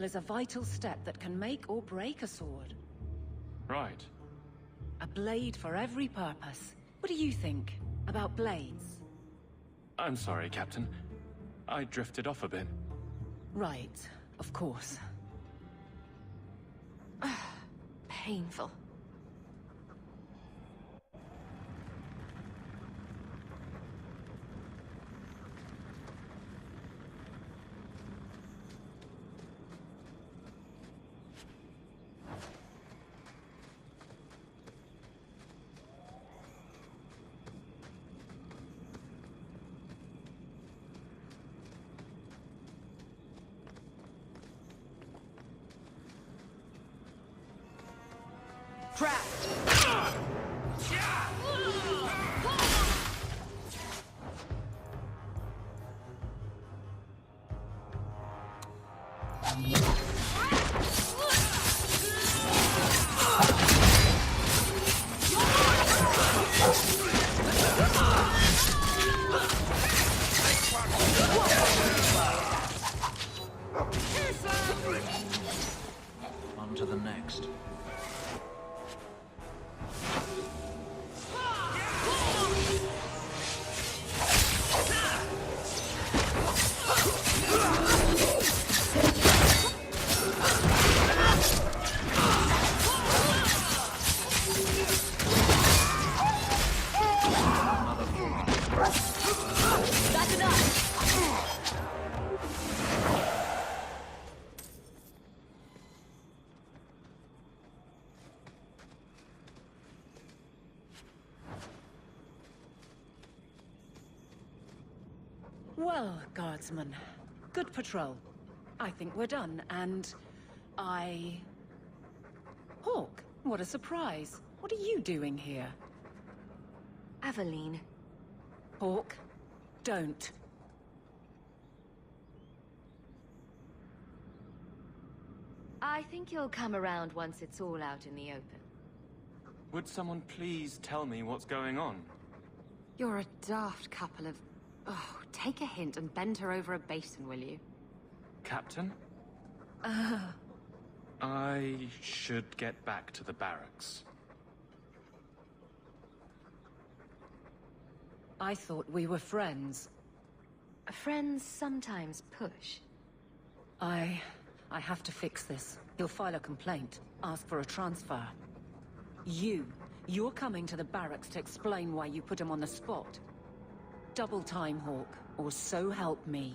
is a vital step that can make or break a sword. Right. A blade for every purpose. What do you think about blades? I'm sorry, Captain. I drifted off a bit. Right, of course. Painful. On to the next. Well, guardsman, good patrol. I think we're done, and Hawk, what a surprise. What are you doing here? Aveline. Hawk, don't. I think you'll come around once it's all out in the open. Would someone please tell me what's going on? You're a daft couple of... Oh, take a hint and bend her over a basin, will you? Captain? I should get back to the barracks. I thought we were friends. Friends sometimes push. I have to fix this. He'll file a complaint, ask for a transfer. You're coming to the barracks to explain why you put him on the spot. Double time, Hawk, or so help me.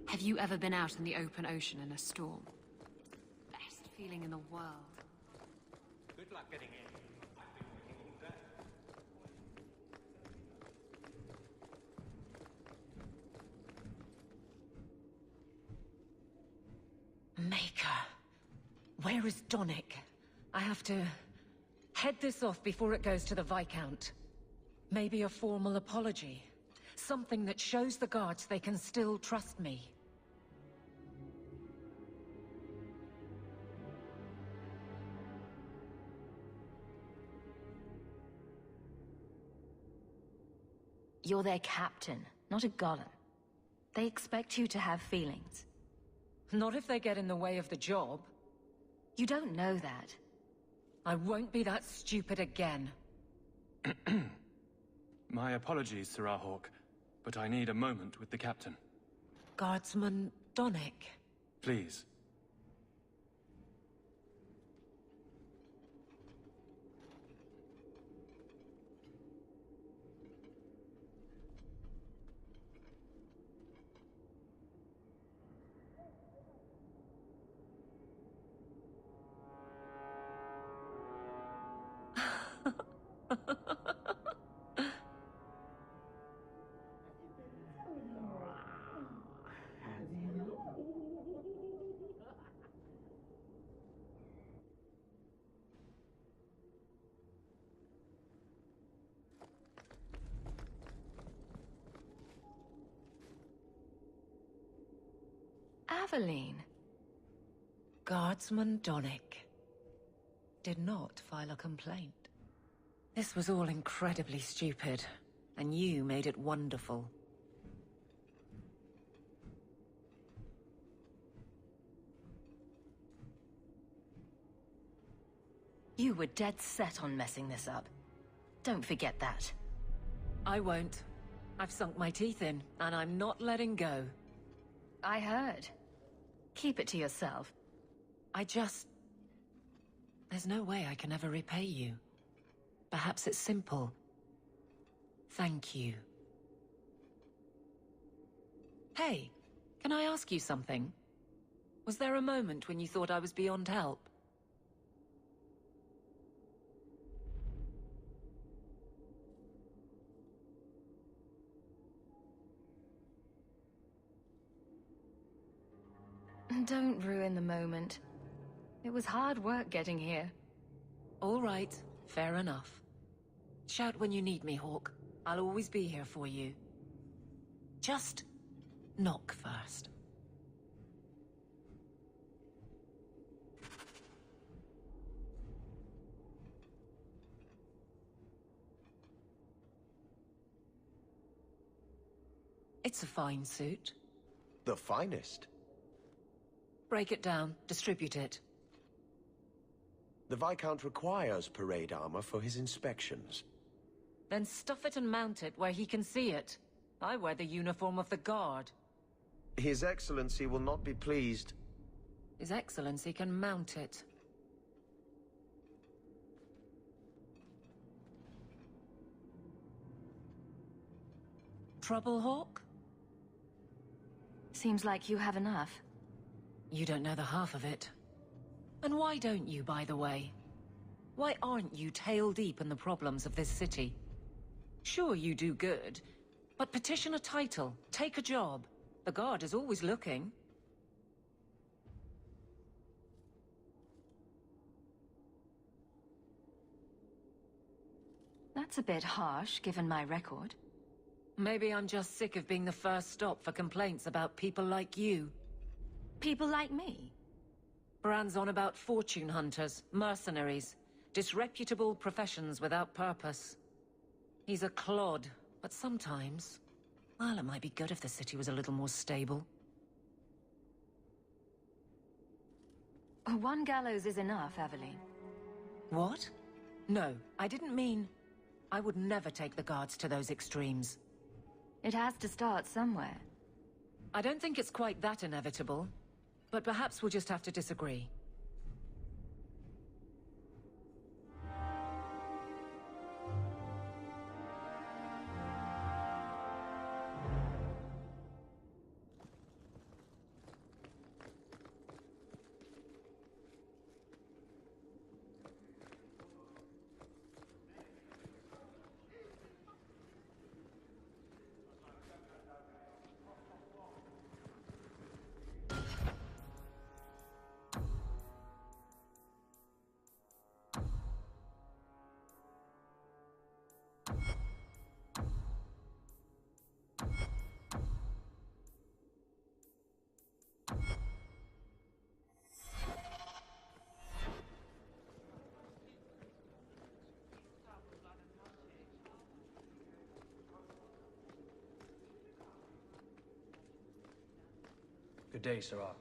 Have you ever been out in the open ocean in a storm? Best feeling in the world. Good luck getting in. I've been working all day. Maker. Where is Donick? I have to head this off before it goes to the Viscount. Maybe a formal apology. Something that shows the guards they can still trust me. You're their captain, not a golem. They expect you to have feelings. Not if they get in the way of the job. You don't know that. I won't be that stupid again. My apologies, Sir Hawk, but I need a moment with the captain. Guardsman Donick. Please. Aveline. Guardsman Donick did not file a complaint. This was all incredibly stupid, and you made it wonderful. You were dead set on messing this up. Don't forget that. I won't. I've sunk my teeth in, and I'm not letting go. I heard. Keep it to yourself. There's no way I can ever repay you. Perhaps it's simple. Thank you. Hey, can I ask you something? Was there a moment when you thought I was beyond help? Don't ruin the moment. It was hard work getting here. All right, fair enough. Shout when you need me, Hawk. I'll always be here for you. Just knock first. It's a fine suit. The finest. Break it down, distribute it. The Viscount requires parade armor for his inspections. Then stuff it and mount it where he can see it. I wear the uniform of the Guard. His Excellency will not be pleased. His Excellency can mount it. Trouble, Hawk? Seems like you have enough. You don't know the half of it. And why don't you, by the way? Why aren't you tail deep in the problems of this city? Sure, you do good, but petition a title, take a job. The Guard is always looking. That's a bit harsh, given my record. Maybe I'm just sick of being the first stop for complaints about people like you. People like me? Brand's on about fortune hunters, mercenaries, disreputable professions without purpose. He's a clod, but sometimes... well, it might be good if the city was a little more stable. One gallows is enough, Aveline. What? No, I didn't mean... I would never take the Guards to those extremes. It has to start somewhere. I don't think it's quite that inevitable, but perhaps we'll just have to disagree. Good day, Sarah.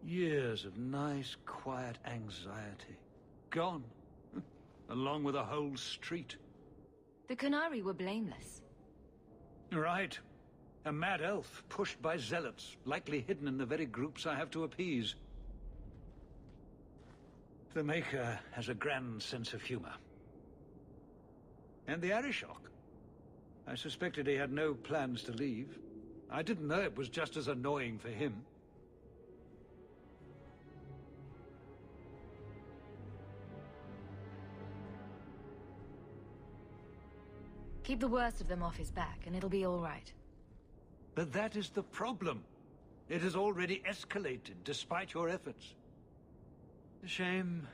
Years of nice, quiet anxiety. Gone. Along with a whole street. The Qunari were blameless. Right. A mad elf pushed by zealots, likely hidden in the very groups I have to appease. The Maker has a grand sense of humor. And the Arishok. I suspected he had no plans to leave. I didn't know it was just as annoying for him. Keep the worst of them off his back, and it'll be all right. But that is the problem. It has already escalated, despite your efforts. A shame.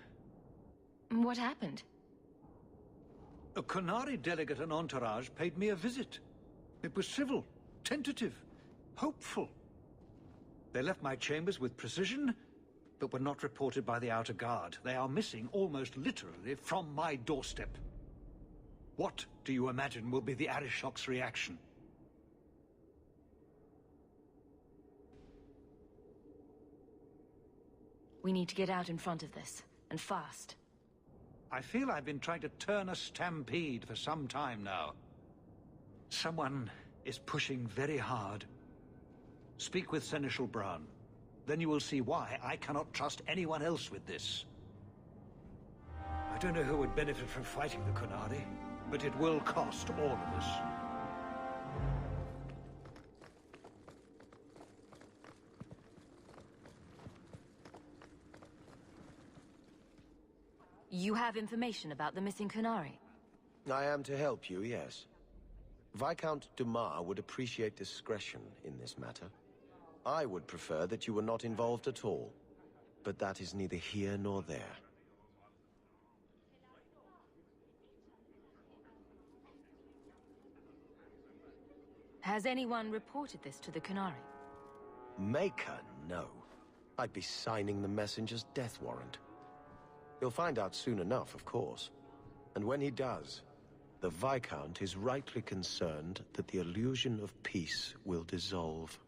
What happened? A Qunari delegate and entourage paid me a visit. It was civil, tentative, hopeful. They left my chambers with precision, but were not reported by the outer guard. They are missing almost literally from my doorstep. What do you imagine will be the Arishok's reaction? We need to get out in front of this, and fast. I feel I've been trying to turn a stampede for some time now. Someone is pushing very hard. Speak with Seneschal Bran. Then you will see why I cannot trust anyone else with this. I don't know who would benefit from fighting the Qunari, but it will cost all of us. You have information about the missing Qunari? I am to help you, yes. Viscount Dumas would appreciate discretion in this matter. I would prefer that you were not involved at all, but that is neither here nor there. Has anyone reported this to the Qunari? Maker, no. I'd be signing the messenger's death warrant. He'll find out soon enough, of course. And when he does, the Viscount is rightly concerned that the illusion of peace will dissolve.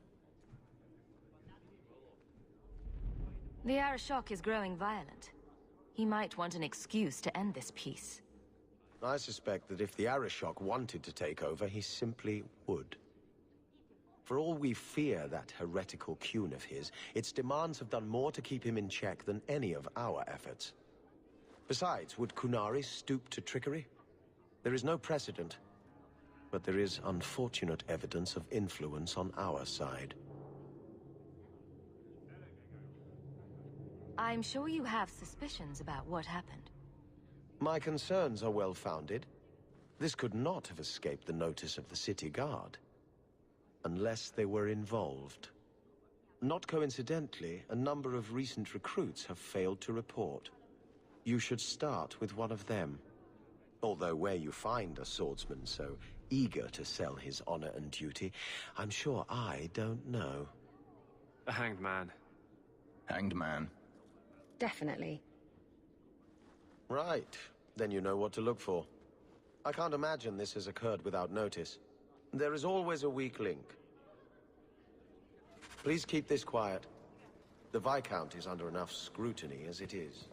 The Arishok is growing violent. He might want an excuse to end this peace. I suspect that if the Arishok wanted to take over, he simply would. For all we fear that heretical Qun of his, its demands have done more to keep him in check than any of our efforts. Besides, would Qunari stoop to trickery? There is no precedent, but there is unfortunate evidence of influence on our side. I'm sure you have suspicions about what happened. My concerns are well-founded. This could not have escaped the notice of the city guard. Unless they were involved. Not coincidentally, a number of recent recruits have failed to report. You should start with one of them. Although where you find a swordsman so eager to sell his honor and duty, I'm sure I don't know. A hanged man. Hanged man. Definitely. Right. Then you know what to look for. I can't imagine this has occurred without notice. There is always a weak link. Please keep this quiet. The Viscount is under enough scrutiny as it is.